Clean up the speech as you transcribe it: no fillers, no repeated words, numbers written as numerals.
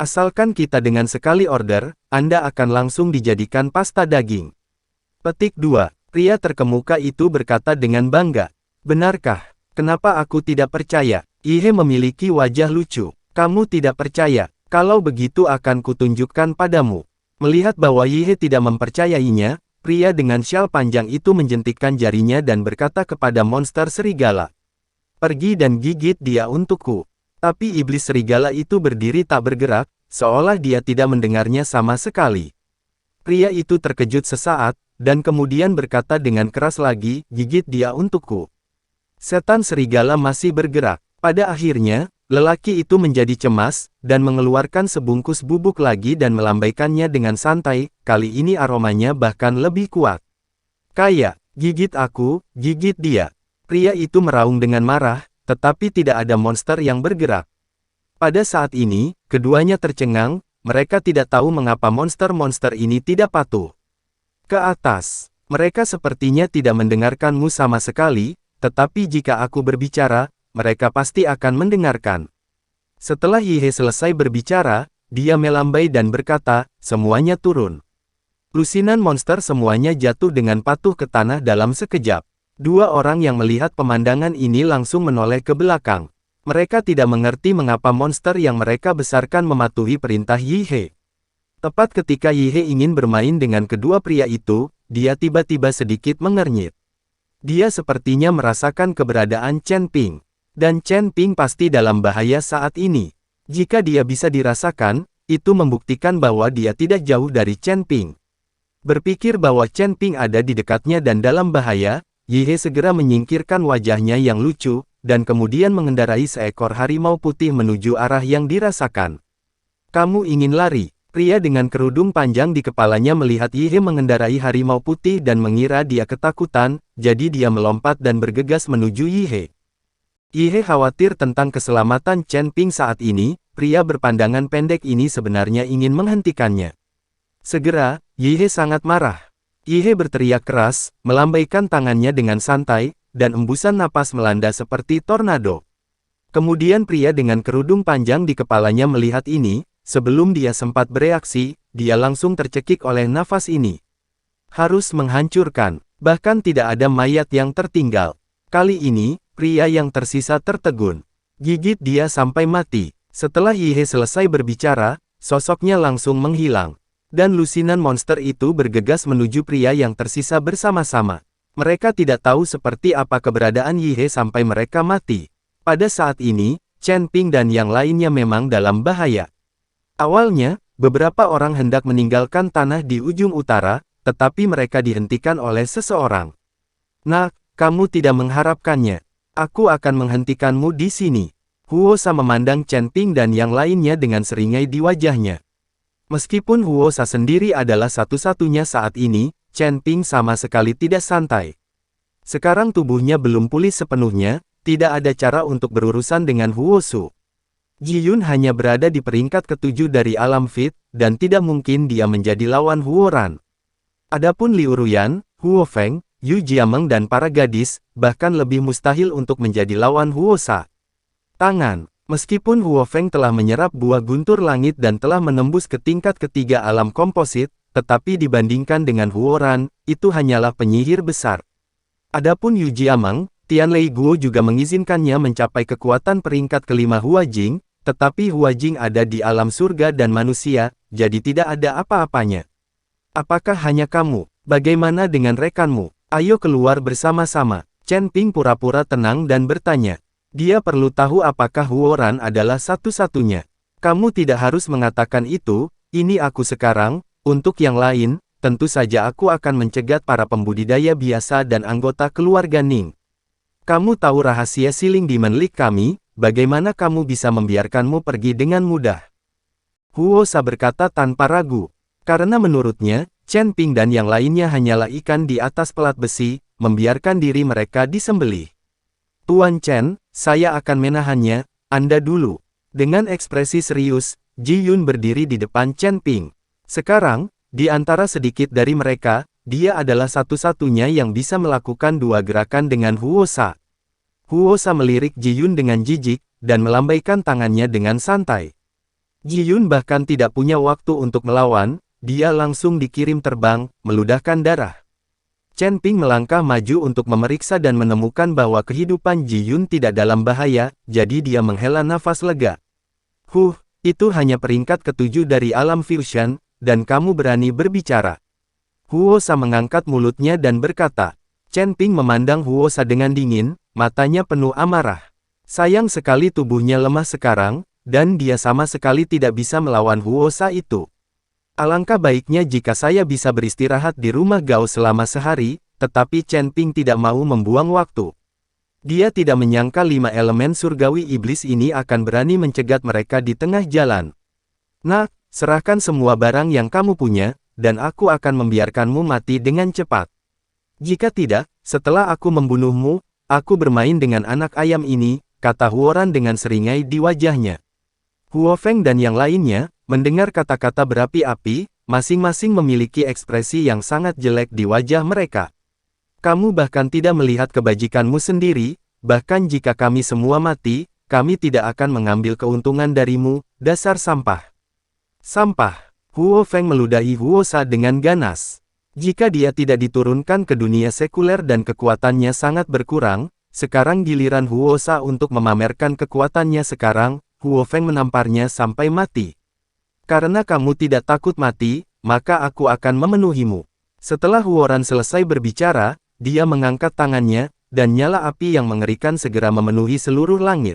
Asalkan kita dengan sekali order, Anda akan langsung dijadikan pasta daging. Petik 2. Pria terkemuka itu berkata dengan bangga. Benarkah? Kenapa aku tidak percaya? Yihye memiliki wajah lucu. Kamu tidak percaya? Kalau begitu akan kutunjukkan padamu. Melihat bahwa Yihye tidak mempercayainya, pria dengan syal panjang itu menjentikkan jarinya dan berkata kepada monster serigala. Pergi dan gigit dia untukku. Tapi iblis serigala itu berdiri tak bergerak, seolah dia tidak mendengarnya sama sekali. Pria itu terkejut sesaat, dan kemudian berkata dengan keras lagi, gigit dia untukku. Setan serigala masih bergerak. Pada akhirnya, lelaki itu menjadi cemas, dan mengeluarkan sebungkus bubuk lagi dan melambaikannya dengan santai, kali ini aromanya bahkan lebih kuat. Kayak, gigit aku, gigit dia. Pria itu meraung dengan marah, tetapi tidak ada monster yang bergerak. Pada saat ini, keduanya tercengang, mereka tidak tahu mengapa monster-monster ini tidak patuh. Ke atas, mereka sepertinya tidak mendengarkanmu sama sekali, tetapi jika aku berbicara, mereka pasti akan mendengarkan. Setelah Yihye selesai berbicara, dia melambai dan berkata, semuanya turun. Lusinan monster semuanya jatuh dengan patuh ke tanah dalam sekejap. Dua orang yang melihat pemandangan ini langsung menoleh ke belakang. Mereka tidak mengerti mengapa monster yang mereka besarkan mematuhi perintah Yihye. Tepat ketika Yihye ingin bermain dengan kedua pria itu, dia tiba-tiba sedikit mengernyit. Dia sepertinya merasakan keberadaan Chen Ping. Dan Chen Ping pasti dalam bahaya saat ini. Jika dia bisa dirasakan, itu membuktikan bahwa dia tidak jauh dari Chen Ping. Berpikir bahwa Chen Ping ada di dekatnya dan dalam bahaya, Yihye segera menyingkirkan wajahnya yang lucu, dan kemudian mengendarai seekor harimau putih menuju arah yang dirasakan. Kamu ingin lari? Pria dengan kerudung panjang di kepalanya melihat Yihye mengendarai harimau putih dan mengira dia ketakutan, jadi dia melompat dan bergegas menuju Yihye. Yihye khawatir tentang keselamatan Chen Ping saat ini, pria berpandangan pendek ini sebenarnya ingin menghentikannya. Segera, Yihye sangat marah. Yihye berteriak keras, melambaikan tangannya dengan santai, dan embusan napas melanda seperti tornado. Kemudian pria dengan kerudung panjang di kepalanya melihat ini, sebelum dia sempat bereaksi, dia langsung tercekik oleh nafas ini. Harus menghancurkan, bahkan tidak ada mayat yang tertinggal. Kali ini, pria yang tersisa tertegun. Gigit dia sampai mati. Setelah Yihye selesai berbicara, sosoknya langsung menghilang. Dan lusinan monster itu bergegas menuju pria yang tersisa bersama-sama. Mereka tidak tahu seperti apa keberadaan Yihye sampai mereka mati. Pada saat ini, Chen Ping dan yang lainnya memang dalam bahaya. Awalnya, beberapa orang hendak meninggalkan tanah di ujung utara, tetapi mereka dihentikan oleh seseorang. Nak, kamu tidak mengharapkannya. Aku akan menghentikanmu di sini. Huosa memandang Chen Ping dan yang lainnya dengan seringai di wajahnya. Meskipun Huosa sendiri adalah satu-satunya saat ini, Chen Ping sama sekali tidak santai. Sekarang tubuhnya belum pulih sepenuhnya, tidak ada cara untuk berurusan dengan Huosu. Ji Yun hanya berada di peringkat ke-7 dari alam fit, dan tidak mungkin dia menjadi lawan Huoran. Adapun Liu Ruyan, Huo Feng, Yu Jiameng dan para gadis, bahkan lebih mustahil untuk menjadi lawan Huosa. Tangan. Meskipun Huo Feng telah menyerap buah guntur langit dan telah menembus ke tingkat ketiga alam komposit, tetapi dibandingkan dengan Huoran, itu hanyalah penyihir besar. Adapun Yu Jiameng, Tianlei Guo juga mengizinkannya mencapai kekuatan peringkat kelima Huajing, tetapi Huajing ada di alam surga dan manusia, jadi tidak ada apa-apanya. Apakah hanya kamu? Bagaimana dengan rekanmu? Ayo keluar bersama-sama. Chen Ping pura-pura tenang dan bertanya. Dia perlu tahu apakah Huoran adalah satu-satunya. Kamu tidak harus mengatakan itu, ini aku sekarang, untuk yang lain, tentu saja aku akan mencegat para pembudidaya biasa dan anggota keluarga Ning. Kamu tahu rahasia Siling Demon League kami, bagaimana kamu bisa membiarkanmu pergi dengan mudah? Huosa berkata tanpa ragu. Karena menurutnya, Chen Ping dan yang lainnya hanyalah ikan di atas pelat besi, membiarkan diri mereka disembelih. Tuan Chen, saya akan menahannya, Anda dulu. Dengan ekspresi serius, Ji Yun berdiri di depan Chen Ping. Sekarang, di antara sedikit dari mereka, dia adalah satu-satunya yang bisa melakukan dua gerakan dengan Huosa. Huosa melirik Ji Yun dengan jijik, dan melambaikan tangannya dengan santai. Ji Yun bahkan tidak punya waktu untuk melawan, dia langsung dikirim terbang, meludahkan darah. Chen Ping melangkah maju untuk memeriksa dan menemukan bahwa kehidupan Ji Yun tidak dalam bahaya, jadi dia menghela nafas lega. Itu hanya peringkat ketujuh dari alam fusion, dan kamu berani berbicara. Huosa mengangkat mulutnya dan berkata. Chen Ping memandang Huosa dengan dingin, matanya penuh amarah. Sayang sekali tubuhnya lemah sekarang, dan dia sama sekali tidak bisa melawan Huosa itu. Alangkah baiknya jika saya bisa beristirahat di rumah Gao selama sehari, tetapi Chen Ping tidak mau membuang waktu. Dia tidak menyangka 5 elemen surgawi iblis ini akan berani mencegat mereka di tengah jalan. Nah, serahkan semua barang yang kamu punya, dan aku akan membiarkanmu mati dengan cepat. Jika tidak, setelah aku membunuhmu, aku bermain dengan anak ayam ini, kata Huoran dengan seringai di wajahnya. Huo Feng dan yang lainnya, mendengar kata-kata berapi-api, masing-masing memiliki ekspresi yang sangat jelek di wajah mereka. Kamu bahkan tidak melihat kebajikanmu sendiri, bahkan jika kami semua mati, kami tidak akan mengambil keuntungan darimu, dasar sampah. Sampah. Huo Feng meludahi Huosa dengan ganas. Jika dia tidak diturunkan ke dunia sekuler dan kekuatannya sangat berkurang, sekarang giliran Huosa untuk memamerkan kekuatannya sekarang, Huo Feng menamparnya sampai mati. Karena kamu tidak takut mati, maka aku akan memenuhimu. Setelah Huoran selesai berbicara, dia mengangkat tangannya, dan nyala api yang mengerikan segera memenuhi seluruh langit.